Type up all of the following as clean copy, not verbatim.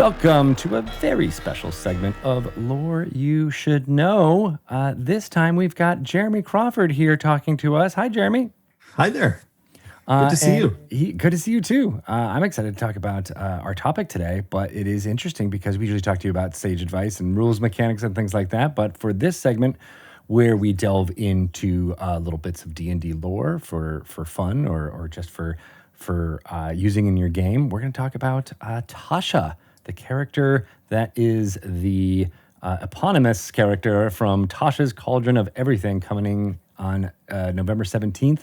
Welcome to a very special segment of Lore You Should Know. This time we've got Jeremy Crawford here talking to us. Hi, Jeremy. Hi there. Good to see you. Good to see you too. I'm excited to talk about our topic today, but it is interesting because we usually talk to you about sage advice and rules mechanics and things like that. But for this segment, where we delve into little bits of D&D lore for fun or just for using in your game, we're going to talk about Tasha, the character that is the eponymous character from Tasha's Cauldron of Everything, coming on November 17th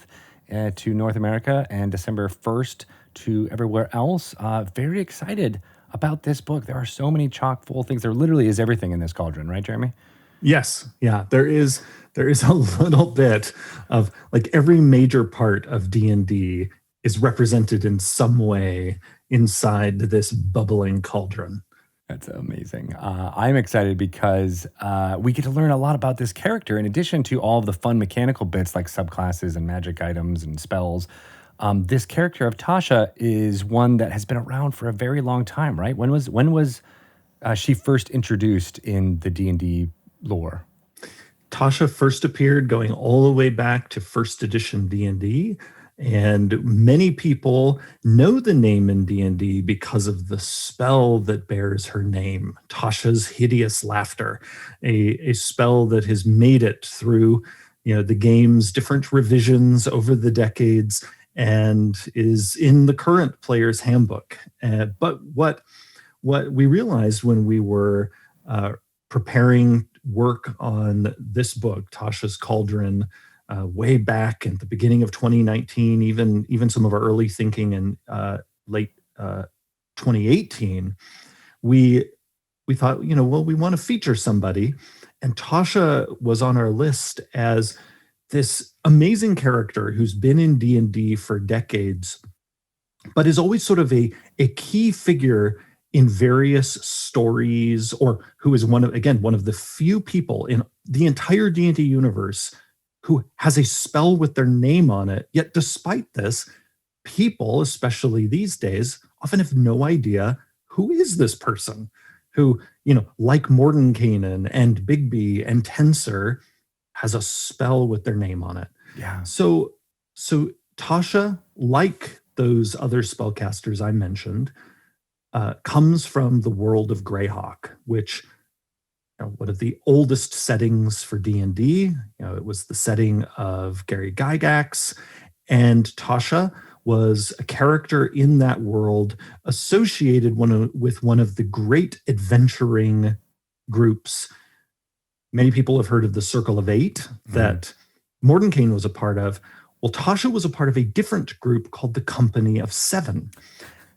to North America and December 1st to everywhere else. Very excited about this book. There are so many chock full things. There literally is everything in this cauldron, right, Jeremy? Yes. Yeah. There is a little bit of, like, every major part of D&D is represented in some way inside this bubbling cauldron. That's amazing. I'm excited because we get to learn a lot about this character in addition to all of the fun mechanical bits like subclasses and magic items and spells. This character of Tasha is one that has been around for a very long time, right? When was she first introduced in the D&D lore? Tasha first appeared going all the way back to first edition D&D. And many people know the name in D&D because of the spell that bears her name, Tasha's Hideous Laughter, a spell that has made it through, the game's different revisions over the decades and is in the current player's handbook. But what we realized when we were preparing work on this book, Tasha's Cauldron, way back at the beginning of 2019, even some of our early thinking in late 2018, we thought, we want to feature somebody, and Tasha was on our list as this amazing character who's been in D&D for decades, but is always sort of a key figure in various stories, or who is one of the few people in the entire D&D universe who has a spell with their name on it. Yet despite this, people, especially these days, often have no idea who is this person who, like Mordenkainen and Bigby and Tensor, has a spell with their name on it. Yeah. So Tasha, like those other spellcasters I mentioned, comes from the world of Greyhawk, which, one of the oldest settings for D&D. It was the setting of Gary Gygax, and Tasha was a character in that world associated with one of the great adventuring groups. Many people have heard of the Circle of Eight that Mordenkainen was a part of. Well, Tasha was a part of a different group called the Company of Seven.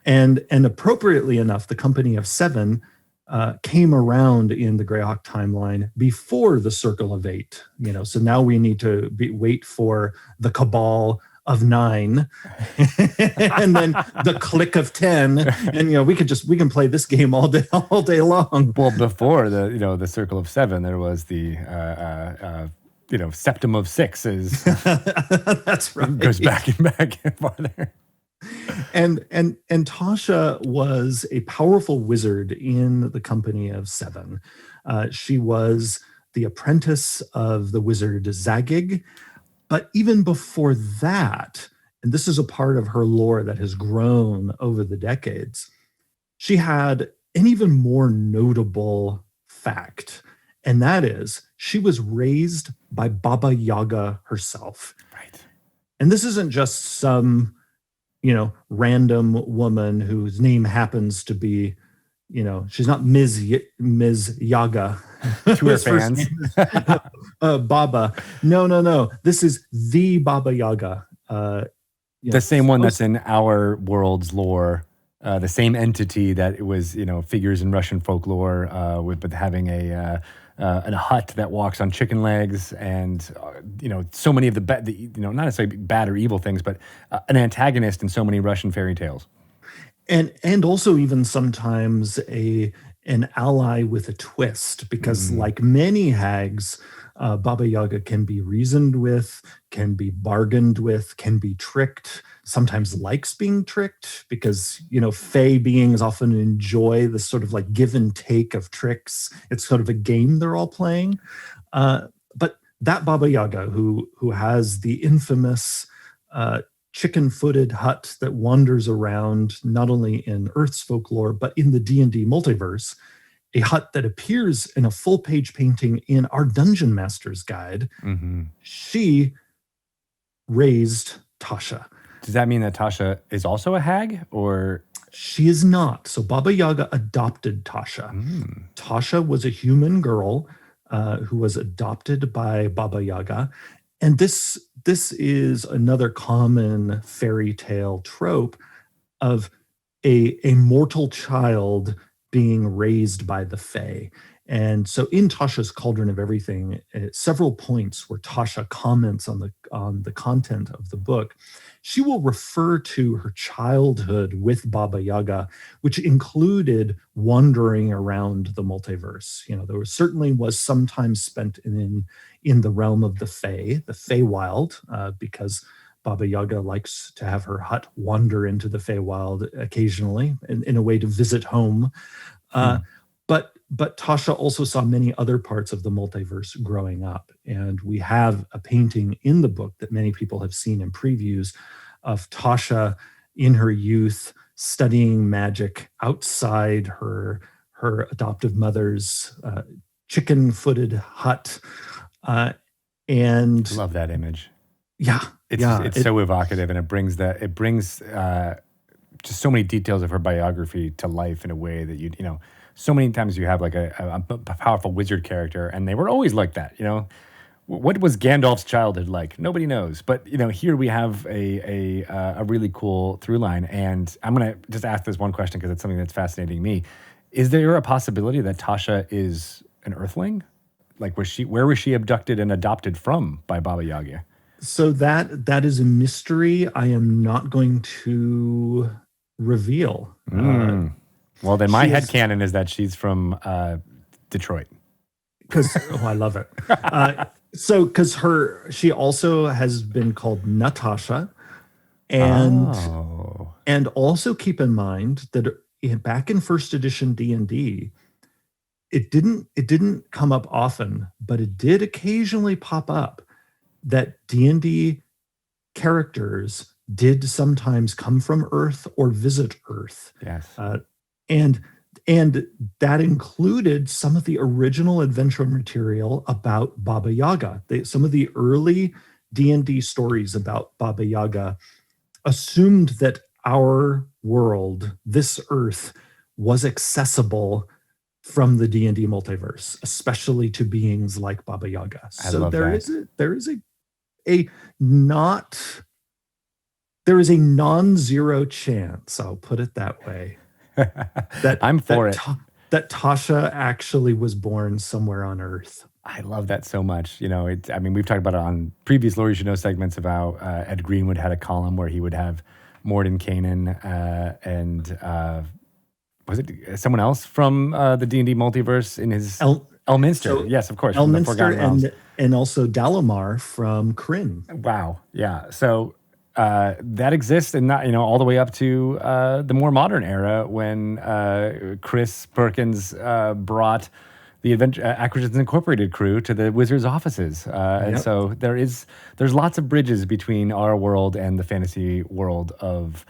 And appropriately enough, the Company of Seven came around in the Greyhawk timeline before the Circle of Eight. So now we need to wait for the Cabal of 9 and then the Clique of 10, and we can play this game all day long. Well, before the Circle of 7, there was the Septum of 6 is that's right. Goes back and farther. And Tasha was a powerful wizard in the Company of Seven. She was the apprentice of the wizard Zagig. But even before that, and this is a part of her lore that has grown over the decades, she had an even more notable fact, and that is she was raised by Baba Yaga herself. Right. And this isn't just some random woman whose name happens to be, she's not Ms. Yaga. To her fans. Baba. No. This is the Baba Yaga. The same one that's in our world's lore. The same entity that it was, figures in Russian folklore with having a hut that walks on chicken legs, and so many of the not necessarily bad or evil things, but an antagonist in so many Russian fairy tales. And also even sometimes a an ally with a twist, because Mm. like many hags, Baba Yaga can be reasoned with, can be bargained with, can be tricked, sometimes likes being tricked, because, fae beings often enjoy this sort of like give and take of tricks. It's sort of a game they're all playing. But that Baba Yaga, who has the infamous chicken-footed hut that wanders around not only in Earth's folklore but in the D&D multiverse, a hut that appears in a full-page painting in our Dungeon Master's Guide, Hmm. she raised Tasha. Does that mean that Tasha is also a hag, or? She is not. So Baba Yaga adopted Tasha. Tasha was a human girl who was adopted by Baba Yaga. And this is another common fairy tale trope of a mortal child being raised by the Fae. And so in Tasha's Cauldron of Everything, at several points where Tasha comments on the content of the book, she will refer to her childhood with Baba Yaga, which included wandering around the multiverse. There certainly was some time spent in the realm of the Feywild, because Baba Yaga likes to have her hut wander into the Feywild occasionally in a way to visit home. But Tasha also saw many other parts of the multiverse growing up. And we have a painting in the book that many people have seen in previews of Tasha in her youth studying magic outside her adoptive mother's chicken-footed hut. And I love that image. yeah, It's so evocative, and it brings just so many details of her biography to life in a way that so many times you have like a powerful wizard character, and they were always like that. What was Gandalf's childhood like? Nobody knows. But here we have a really cool through line, and I'm gonna just ask this one question because it's something that's fascinating me. Is there a possibility that Tasha is an Earthling? Like, where was she abducted and adopted from by Baba Yaga? So that is a mystery I am not going to reveal. Well, then my headcanon is that she's from Detroit. Because I love it. Because she also has been called Natasha, and also keep in mind that back in first edition D&D, it didn't come up often, but it did occasionally pop up that D&D characters did sometimes come from Earth or visit Earth. Yes. And that included some of the original adventure material about Baba Yaga. Some of the early D&D stories about Baba Yaga assumed that our world, this Earth, was accessible from the D&D multiverse, especially to beings like Baba Yaga. So there is a non-zero chance, I'll put it that way, that Tasha actually was born somewhere on Earth. I love that so much. We've talked about it on previous Lore You Should Know segments about Ed Greenwood had a column where he would have Mordenkainen and was it someone else from the D&D multiverse in his Elminster? So yes, of course. Elminster and also Dalamar from Kryn. Wow. Yeah. So that exists, and not all the way up to the more modern era when Chris Perkins brought the Acquisitions Incorporated crew to the Wizards offices, and so there's lots of bridges between our world and the fantasy world of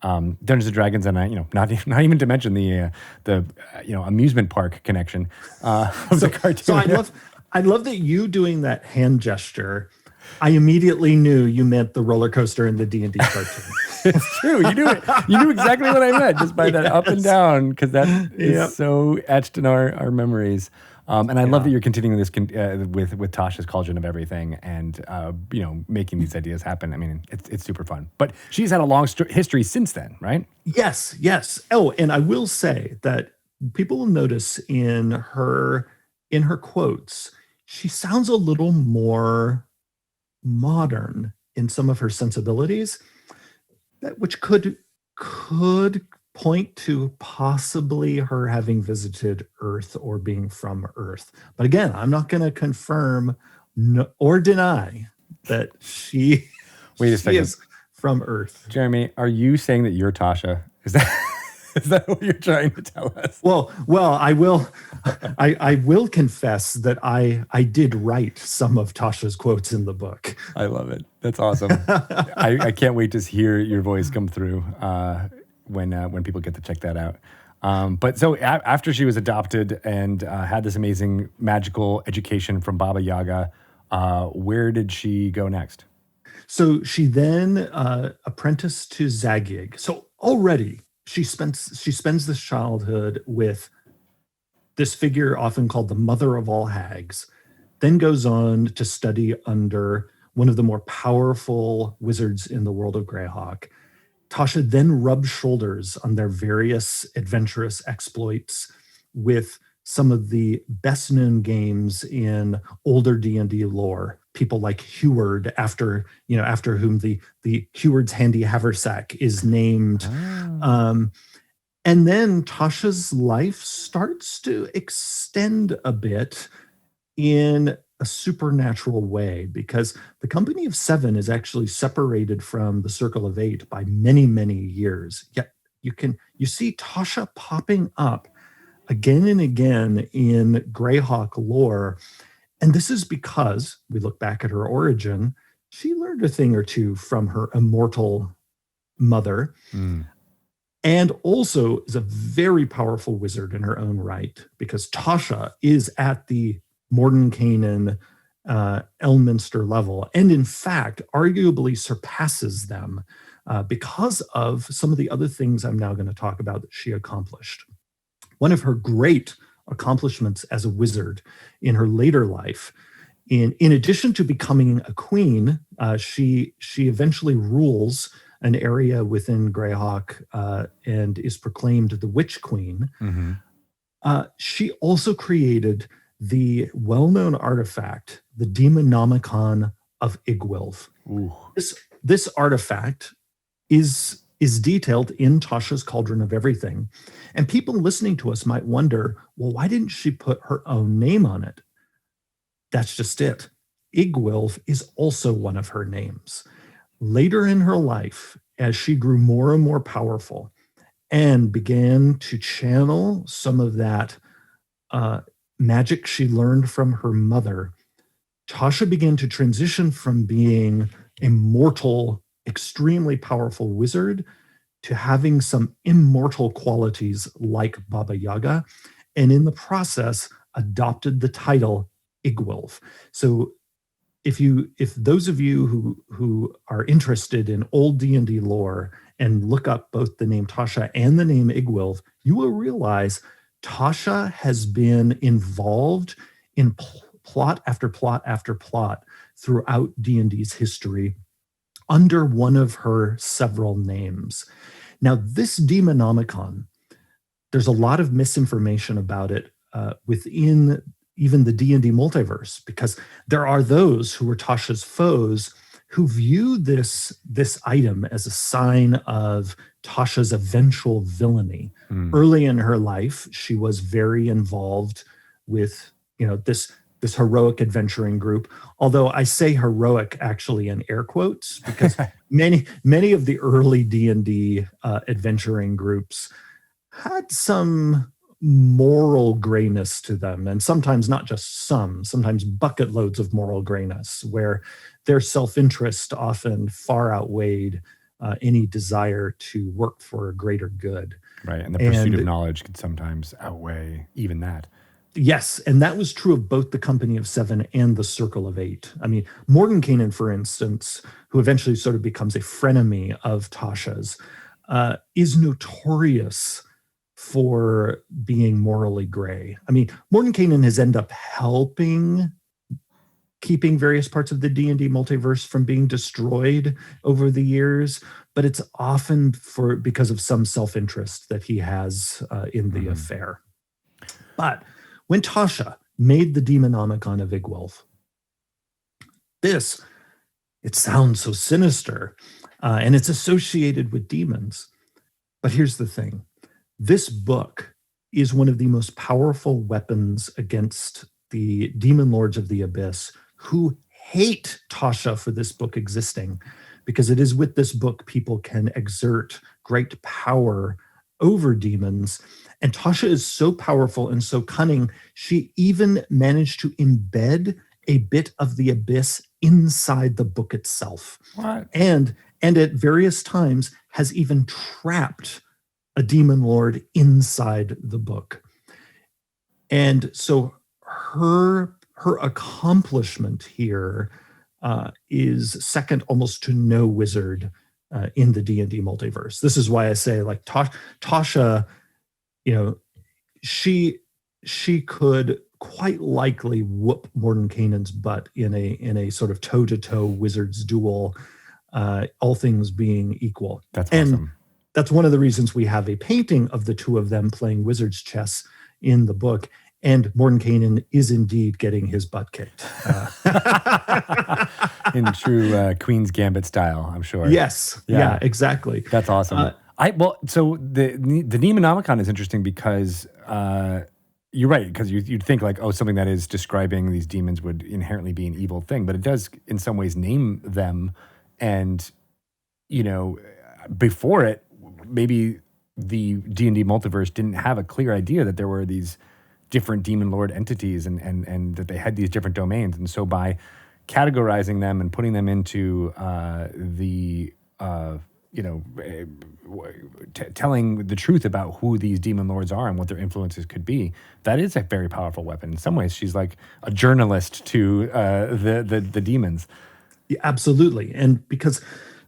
Dungeons and Dragons, and not even to mention the amusement park connection of the cartoon. So I love that you doing that hand gesture. I immediately knew you meant the roller coaster in the D&D cartoon. It's true. You knew exactly what I meant just by that up and down, because that is so etched in our memories. And I love that you're continuing this with Tasha's Cauldron of Everything, and making these ideas happen. I mean, it's super fun. But she's had a long history since then, right? Yes. Oh, and I will say that people will notice in her quotes, she sounds a little more modern in some of her sensibilities, which could point to possibly her having visited Earth or being from Earth. But again, I'm not going to confirm or deny that she Wait a she second. is from Earth. Jeremy, are you saying that you're Tasha? Is that is that what you're trying to tell us? Well, I will confess that I did write some of Tasha's quotes in the book. I love it. That's awesome. I can't wait to hear your voice come through when people get to check that out. But so after she was adopted and had this amazing magical education from Baba Yaga, where did she go next? So she then apprenticed to Zagyig. So already she spends this childhood with this figure often called the mother of all hags, then goes on to study under one of the more powerful wizards in the world of Greyhawk. Tasha then rubs shoulders on their various adventurous exploits with some of the best known games in older D&D lore. People like Heward, after whom the Heward's Handy Haversack is named. And then Tasha's life starts to extend a bit in a supernatural way, because the Company of Seven is actually separated from the Circle of Eight by many, many years. Yet you see Tasha popping up again and again in Greyhawk lore. And this is because we look back at her origin, she learned a thing or two from her immortal mother. And also is a very powerful wizard in her own right, because Tasha is at the Mordenkainen Elminster level, and in fact, arguably surpasses them because of some of the other things I'm now going to talk about that she accomplished. One of her great accomplishments as a wizard in her later life, in addition to becoming a queen, she eventually rules an area within Greyhawk and is proclaimed the Witch Queen. She also created the well-known artifact, the Demonomicon of Igwilf. This artifact is detailed in Tasha's Cauldron of Everything. And people listening to us might wonder, well, why didn't she put her own name on it? That's just it. Igwilf is also one of her names. Later in her life, as she grew more and more powerful and began to channel some of that magic she learned from her mother, Tasha began to transition from being a mortal, extremely powerful wizard to having some immortal qualities like Baba Yaga, and in the process adopted the title Igwilf. So if those of you who are interested in old D&D lore and look up both the name Tasha and the name Igwilf, you will realize Tasha has been involved in plot after plot after plot throughout D&D's history under one of her several names. Now, this Demonomicon, there's a lot of misinformation about it within even the D&D multiverse, because there are those who were Tasha's foes who view this item as a sign of Tasha's eventual villainy. Early in her life, she was very involved with this heroic adventuring group. Although I say heroic actually in air quotes, because many of the early D&D adventuring groups had some moral grayness to them, and sometimes not just sometimes bucket loads of moral grayness, where their self-interest often far outweighed any desire to work for a greater good. Right, and the pursuit of knowledge could sometimes outweigh even that. Yes, and that was true of both the Company of Seven and the Circle of Eight. I mean, Mordenkainen, for instance, who eventually sort of becomes a frenemy of Tasha's, is notorious for being morally gray. I mean, Mordenkainen has ended up helping keeping various parts of the D&D multiverse from being destroyed over the years, but it's often because of some self-interest that he has in the affair. But when Tasha made the Demonomicon of Igwilf, it sounds so sinister, and it's associated with demons. But here's the thing. This book is one of the most powerful weapons against the demon lords of the abyss, who hate Tasha for this book existing, because it is with this book people can exert great power over demons. And Tasha is so powerful and so cunning, she even managed to embed a bit of the abyss inside the book itself. What? And at various times has even trapped a demon lord inside the book. And so her accomplishment here is second almost to no wizard in the D&D multiverse. This is why I say, like, Tasha, she could quite likely whoop Mordenkainen's butt in a sort of toe-to-toe wizard's duel, all things being equal. That's awesome. And that's one of the reasons we have a painting of the two of them playing wizard's chess in the book. And Mordenkainen is indeed getting his butt kicked. In true Queen's Gambit style, I'm sure. Yes. Yeah, exactly. That's awesome. So the Demonomicon is interesting because you're right, because you'd think like, oh, something that is describing these demons would inherently be an evil thing, but it does in some ways name them. And, before it, maybe the D&D multiverse didn't have a clear idea that there were these different demon lord entities and that they had these different domains. And so by categorizing them and putting them into telling the truth about who these demon lords are and what their influences could be, that is a very powerful weapon. In some ways, she's like a journalist to the demons. Yeah, absolutely. And because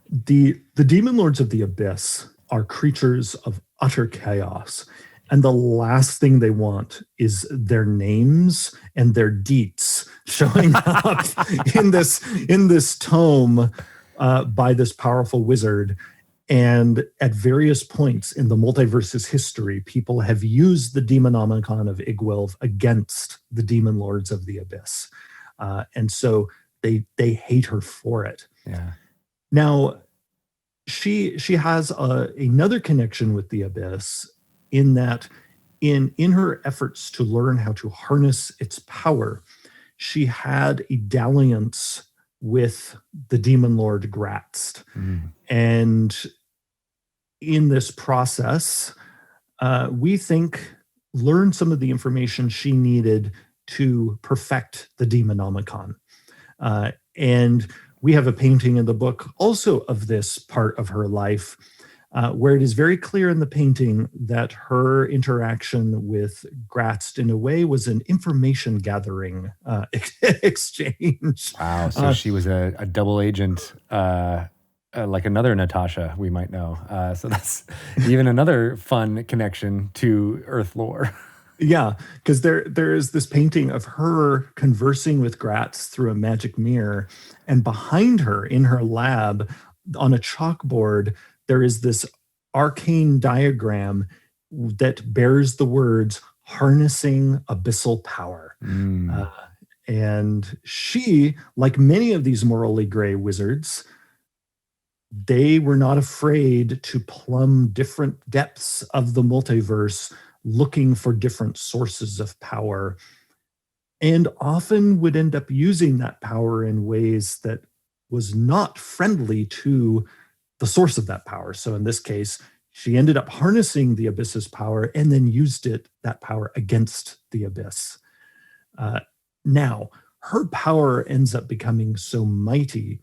the demon lords of the abyss are creatures of utter chaos, and the last thing they want is their names and their deets showing up in this tome by this powerful wizard. And at various points in the multiverse's history, people have used the Demonomicon of Igwilv against the demon lords of the abyss. And so they hate her for it. Yeah. Now, she has another connection with the abyss, in that in her efforts to learn how to harness its power, she had a dalliance with the demon lord Gratzt. And in this process, we think learned some of the information she needed to perfect the Demonomicon. And we have a painting in the book also of this part of her life, where it is very clear in the painting that her interaction with Gratzt in a way was an information gathering exchange. Wow. So she was a double agent, like another Natasha we might know. So that's even another fun connection to Earth lore. Yeah, because there is this painting of her conversing with Gratz through a magic mirror, and behind her in her lab on a chalkboard, there is this arcane diagram that bears the words "harnessing abyssal power." And she, like many of these morally gray wizards, they were not afraid to plumb different depths of the multiverse, looking for different sources of power, and often would end up using that power in ways that was not friendly to the source of that power. So in this case, she ended up harnessing the abyss's power and then used that power against the abyss. Now, her power ends up becoming so mighty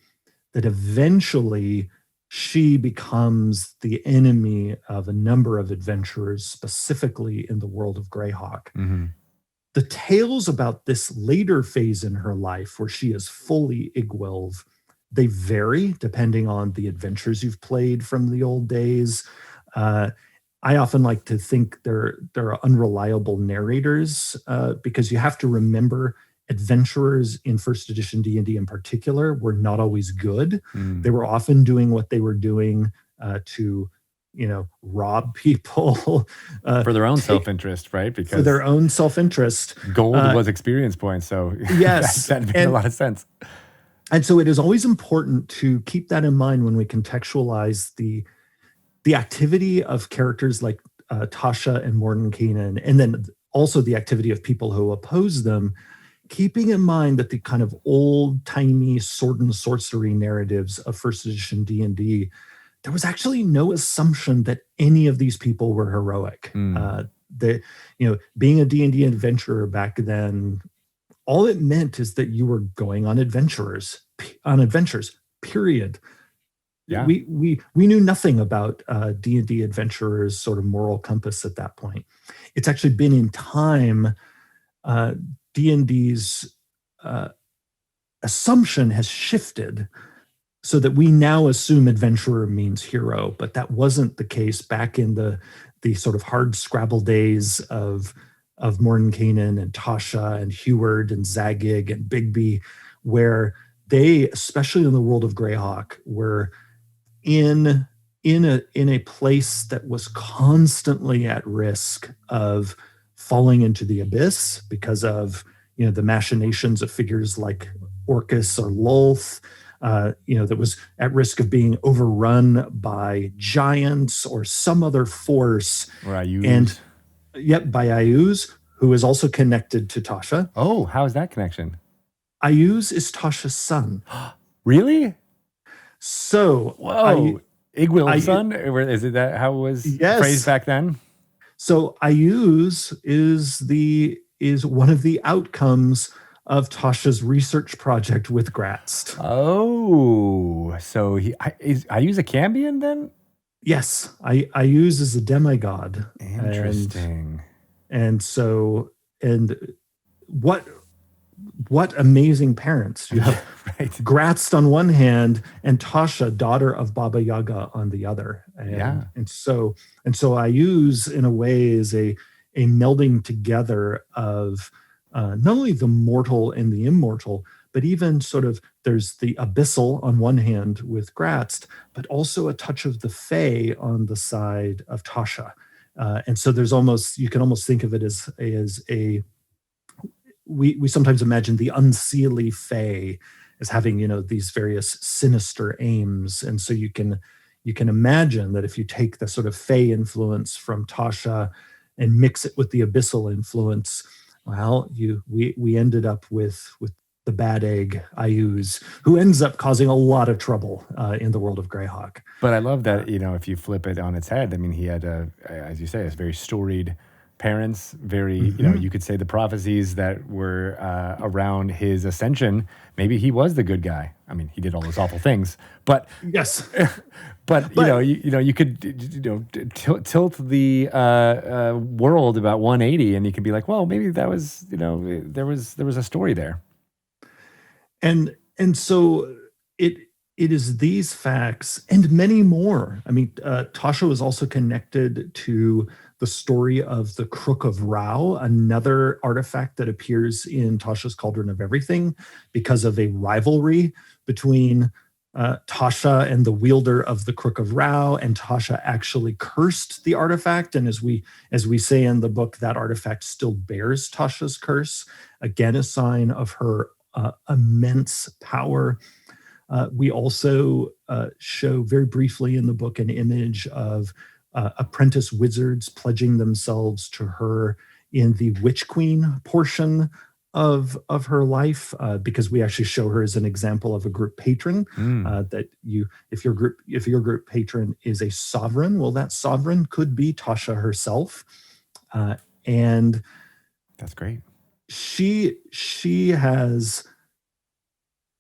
that eventually she becomes the enemy of a number of adventurers, specifically in the world of Greyhawk. The tales about this later phase in her life, where she is fully Igwilv, they vary depending on the adventures you've played from the old days. I often like to think there are unreliable narrators, because you have to remember adventurers in first edition D&D in particular were not always good. They were often doing what they were doing to rob people for their own self-interest, right? Because for their own self-interest. Gold was experience points, so yes, that made a lot of sense. And so it is always important to keep that in mind when we contextualize the the activity of characters like Tasha and Mordenkainen, and then also the activity of people who oppose them, keeping in mind that the kind of old-timey sword and sorcery narratives of first edition D&D, there was actually no assumption that any of these people were heroic. That, being a D&D adventurer back then, all it meant is that you were going on adventures, period. Yeah. We knew nothing about D&D adventurers' sort of moral compass at that point. It's actually been in time, D&D's assumption has shifted so that we now assume adventurer means hero, but that wasn't the case back in the sort of hard Scrabble days of Mordenkainen and Tasha and Heward and Zagig and Bigby, where they, especially in the world of Greyhawk, were in a place that was constantly at risk of falling into the abyss because of the machinations of figures like Orcus or Lolth, that was at risk of being overrun by giants or some other force. Or Ayuz. And yet by Ayuz, who is also connected to Tasha. Oh, how is that connection? Ayuz is Tasha's son. Really? So, whoa, Igwil's son? Or is it that how it was phrased back then? So Ayuz is one of the outcomes of Tasha's research project with Gratz. Oh, so is Ayuz a Cambion then? Yes, Ayuz is a demigod. Interesting. And what amazing parents. You have right. Gratz on one hand and Tasha, daughter of Baba Yaga, on the other. And so Ayuz, in a way, is a melding together of not only the mortal and the immortal, but even sort of there's the abyssal on one hand with Gratz, but also a touch of the Fae on the side of Tasha. And so there's you can almost think of it as a we sometimes imagine the unseelie Fae as having, these various sinister aims. And so you can imagine that if you take the sort of Fae influence from Tasha and mix it with the abyssal influence, well, we ended up with the bad egg, Ayuz, who ends up causing a lot of trouble in the world of Greyhawk. But I love that, if you flip it on its head, I mean, he had, as you say, a very storied parents, very, you could say the prophecies that were around his ascension. Maybe he was the good guy. I mean, he did all those awful things, but yes, but you could tilt the world about 180, and you could be like, well, maybe that was there was a story there, and so it is these facts and many more. I mean, Tasha was also connected to the story of the Crook of Rao, another artifact that appears in Tasha's Cauldron of Everything because of a rivalry between Tasha and the wielder of the Crook of Rao, and Tasha actually cursed the artifact. And as we say in the book, that artifact still bears Tasha's curse, again, a sign of her immense power. We also show very briefly in the book an image of apprentice wizards pledging themselves to her in the Witch Queen portion of her life, because we actually show her as an example of a group patron. That if your group patron is a sovereign, well, that sovereign could be Tasha herself, and that's great. She has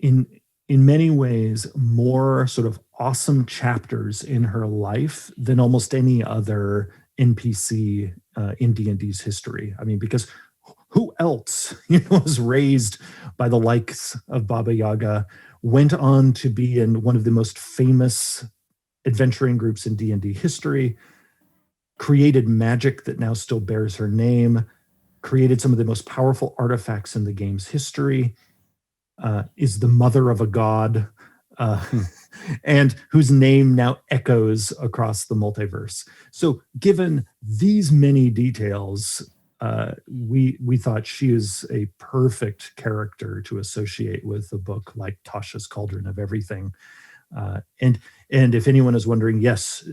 in many ways more sort of awesome chapters in her life than almost any other NPC in D&D's history. I mean, because who else was raised by the likes of Baba Yaga, went on to be in one of the most famous adventuring groups in D&D history, created magic that now still bears her name, created some of the most powerful artifacts in the game's history, is the mother of a god, and whose name now echoes across the multiverse. So given these many details, we thought she is a perfect character to associate with a book like Tasha's Cauldron of Everything. And if anyone is wondering, yes,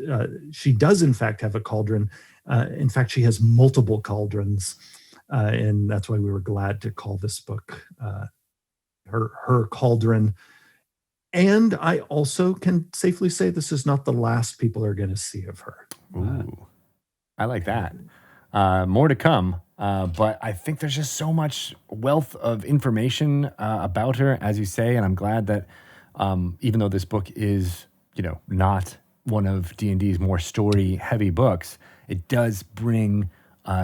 she does in fact have a cauldron. In fact, she has multiple cauldrons, and that's why we were glad to call this book her cauldron. And I also can safely say this is not the last people are going to see of her. Ooh, I like that. More to come. But I think there's just so much wealth of information about her, as you say, and I'm glad that even though this book is, not one of D&D's more story-heavy books, it does bring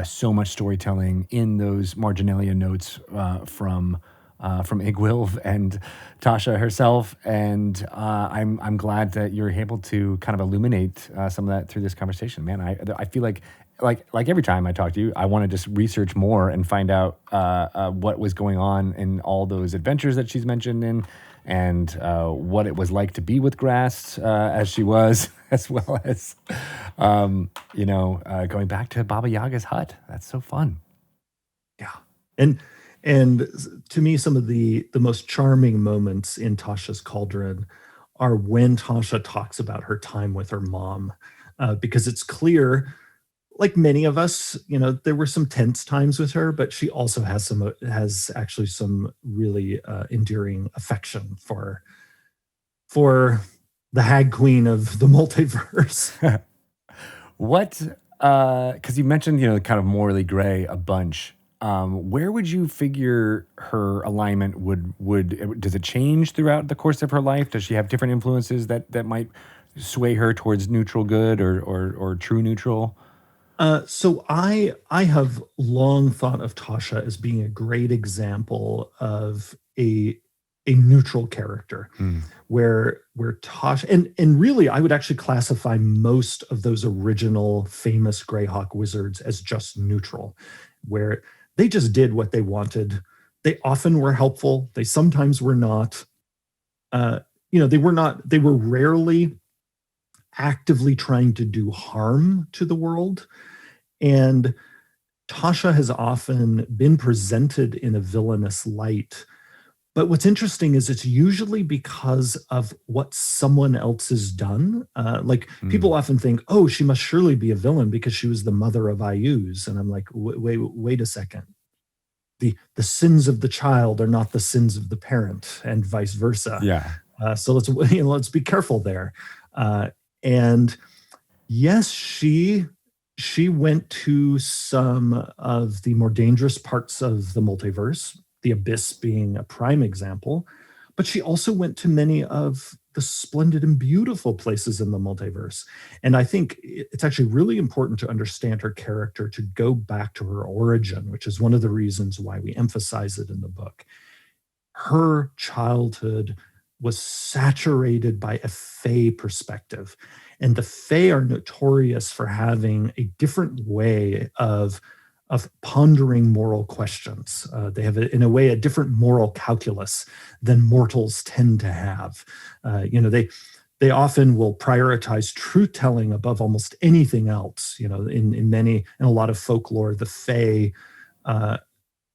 so much storytelling in those marginalia notes from Igwilv and Tasha herself, and I'm glad that you're able to kind of illuminate some of that through this conversation, man. I feel like every time I talk to you, I want to just research more and find out what was going on in all those adventures that she's mentioned in, and what it was like to be with Grass as she was, as well as going back to Baba Yaga's hut. That's so fun. Yeah, and to me, some of the most charming moments in Tasha's Cauldron are when Tasha talks about her time with her mom, because it's clear, like many of us, there were some tense times with her, but she also has actually some really endearing affection for the Hag Queen of the multiverse. What? Because you mentioned, kind of morally gray a bunch. Where would you figure her alignment would does it change throughout the course of her life? Does she have different influences that might sway her towards neutral good or true neutral? So I have long thought of Tasha as being a great example of a neutral character, Hmm. where Tasha, and really I would actually classify most of those original famous Greyhawk wizards as just neutral, where they just did what they wanted. They often were helpful. They sometimes were not. They were not. They were rarely actively trying to do harm to the world. And Tasha has often been presented in a villainous light. But what's interesting is it's usually because of what someone else has done. People often think, oh, she must surely be a villain because she was the mother of Ayuz. And I'm like, wait a second. The sins of the child are not the sins of the parent, and vice versa. Yeah. So let's be careful there. And yes, she went to some of the more dangerous parts of the multiverse, the Abyss being a prime example, but she also went to many of the splendid and beautiful places in the multiverse. And I think it's actually really important to understand her character, to go back to her origin, which is one of the reasons why we emphasize it in the book. Her childhood was saturated by a Fae perspective. And the Fae are notorious for having a different way of pondering moral questions. They have, in a way, a different moral calculus than mortals tend to have. They often will prioritize truth telling above almost anything else. In a lot of folklore, the Fae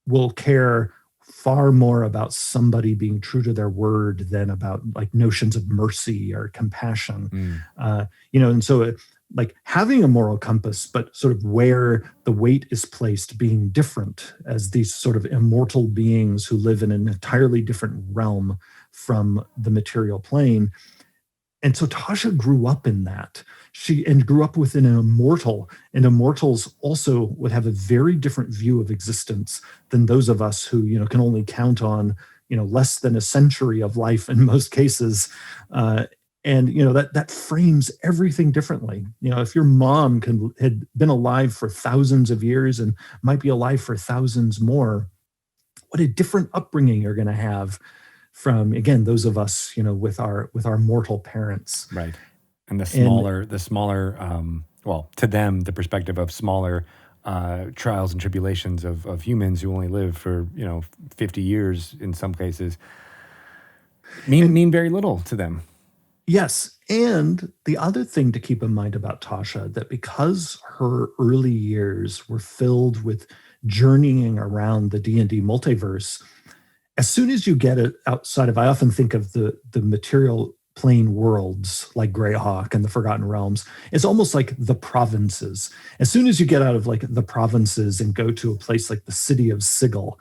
will care far more about somebody being true to their word than about like notions of mercy or compassion. And so like having a moral compass, but sort of where the weight is placed being different as these sort of immortal beings who live in an entirely different realm from the material plane. And so Tasha grew up in that. She grew up within an immortal, and immortals also would have a very different view of existence than those of us who, can only count on, less than a century of life in most cases. That frames everything differently. If your mom had been alive for thousands of years and might be alive for thousands more, what a different upbringing you're going to have from, again, those of us, with our mortal parents. Right. And the smaller, well, to them, the perspective of smaller trials and tribulations of humans who only live for 50 years in some cases mean very little to them. Yes. And the other thing to keep in mind about Tasha, that because her early years were filled with journeying around the D&D multiverse, as soon as you get it outside of, I often think of the material plane worlds like Greyhawk and the Forgotten Realms. It's almost like the provinces. As soon as you get out of like the provinces and go to a place like the city of Sigil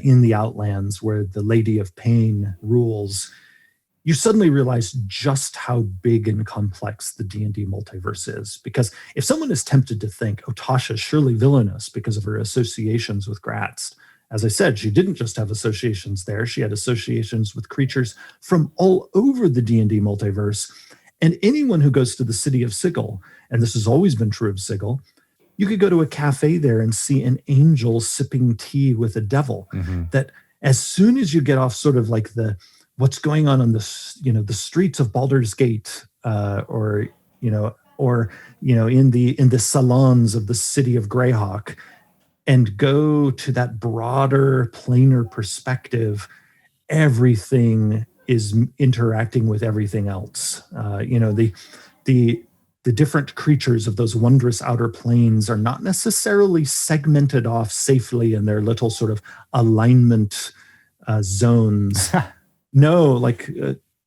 in the Outlands, where the Lady of Pain rules, you suddenly realize just how big and complex the D&D multiverse is. Because if someone is tempted to think, oh, Tasha is surely villainous because of her associations with Gratz, as I said, she didn't just have associations there. She had associations with creatures from all over the D&D multiverse. And anyone who goes to the city of Sigil, and this has always been true of Sigil, you could go to a cafe there and see an angel sipping tea with a devil. That as soon as you get off sort of like the what's going on the the streets of Baldur's Gate, or in the salons of the city of Greyhawk, and go to that broader, planar perspective, everything is interacting with everything else. The different creatures of those wondrous outer planes are not necessarily segmented off safely in their little sort of alignment zones. No,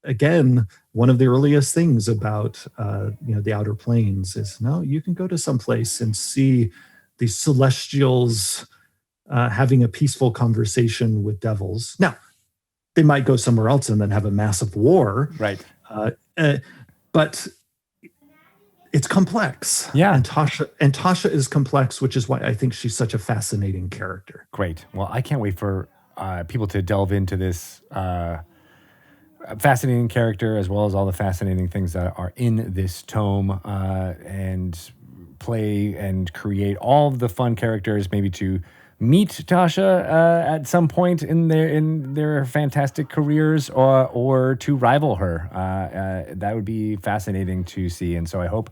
again, one of the earliest things about the outer planes is, no, you can go to some place and see the celestials having a peaceful conversation with devils. Now, they might go somewhere else and then have a massive war. Right. But it's complex. Yeah. And Tasha is complex, which is why I think she's such a fascinating character. Great. Well, I can't wait for people to delve into this fascinating character, as well as all the fascinating things that are in this tome, and play and create all of the fun characters, maybe to meet Tasha at some point in their fantastic careers, or to rival her. That would be fascinating to see. And so I hope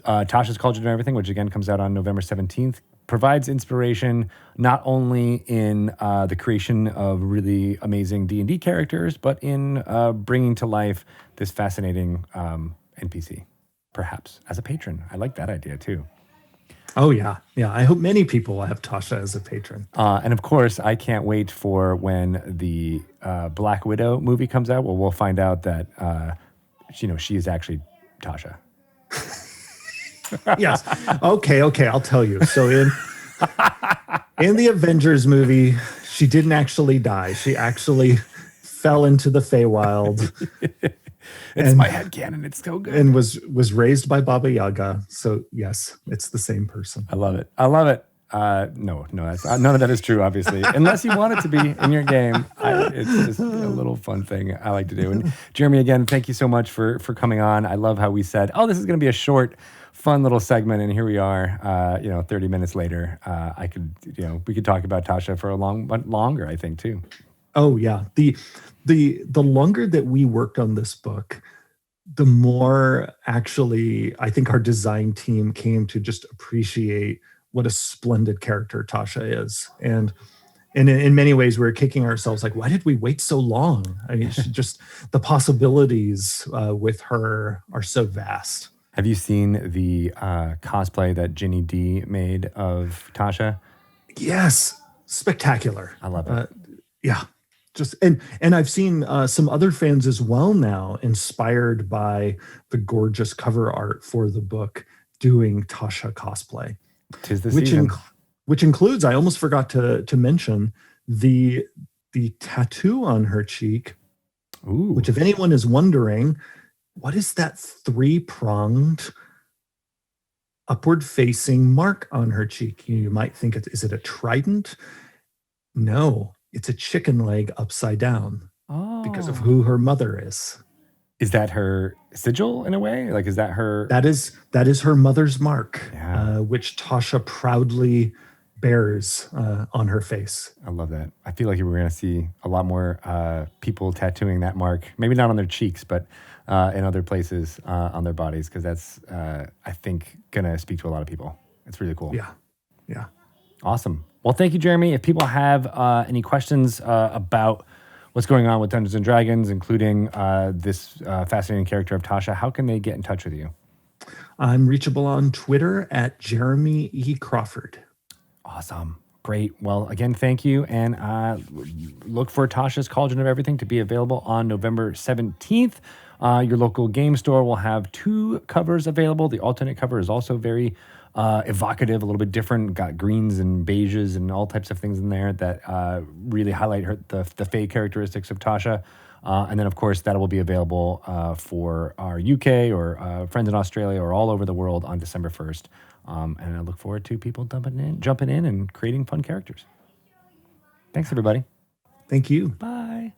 Tasha's Cauldron and Everything, which again comes out on November 17th, provides inspiration not only in the creation of really amazing D&D characters, but in bringing to life this fascinating NPC, perhaps as a patron. I like that idea too. Oh, yeah. Yeah. I hope many people will have Tasha as a patron. And of course, I can't wait for when the Black Widow movie comes out. Well, we'll find out that, she is actually Tasha. Yes. Okay. I'll tell you. So in the Avengers movie, she didn't actually die. She actually fell into the Feywild. It's my headcanon. It's so good. And was raised by Baba Yaga. So yes, it's the same person. I love it. No, that's, none of that is true, obviously, unless you want it to be in your game. It's just a little fun thing I like to do. And Jeremy, again, thank you so much for coming on. I love how we said, oh, this is going to be a short, fun little segment, and here we are. 30 minutes later. We could talk about Tasha for a lot longer, I think, too. Oh yeah, the longer that we worked on this book, the more actually I think our design team came to just appreciate what a splendid character Tasha is. And in many ways, we were kicking ourselves like, why did we wait so long? I mean, just the possibilities with her are so vast. Have you seen the cosplay that Ginny D made of Tasha? Yes, spectacular. I love it. Yeah. And I've seen some other fans as well now, inspired by the gorgeous cover art for the book, doing Tasha cosplay. 'Tis the season. Which includes, I almost forgot to mention, the tattoo on her cheek. Ooh. Which, if anyone is wondering, what is that 3-pronged upward facing mark on her cheek? You might think, is it a trident? No. It's a chicken leg upside down because of who her mother is. Is that her sigil in a way? Like, is that her? That is her mother's mark, yeah. Which Tasha proudly bears on her face. I love that. I feel like we're going to see a lot more people tattooing that mark, maybe not on their cheeks, but in other places on their bodies, because that's, I think, going to speak to a lot of people. It's really cool. Yeah. Yeah. Awesome. Well, thank you, Jeremy. If people have any questions about what's going on with Dungeons & Dragons, including this fascinating character of Tasha, how can they get in touch with you? I'm reachable on Twitter at Jeremy E. Crawford. Awesome. Great. Well, again, thank you. And look for Tasha's Cauldron of Everything to be available on November 17th Your local game store will have 2 covers available. The alternate cover is also very evocative, a little bit different. Got greens and beiges and all types of things in there that really highlight the Fae characteristics of Tasha. And then, of course, that will be available for our UK or friends in Australia or all over the world on December 1st. And I look forward to people jumping in and creating fun characters. Thanks, everybody. Thank you. Bye.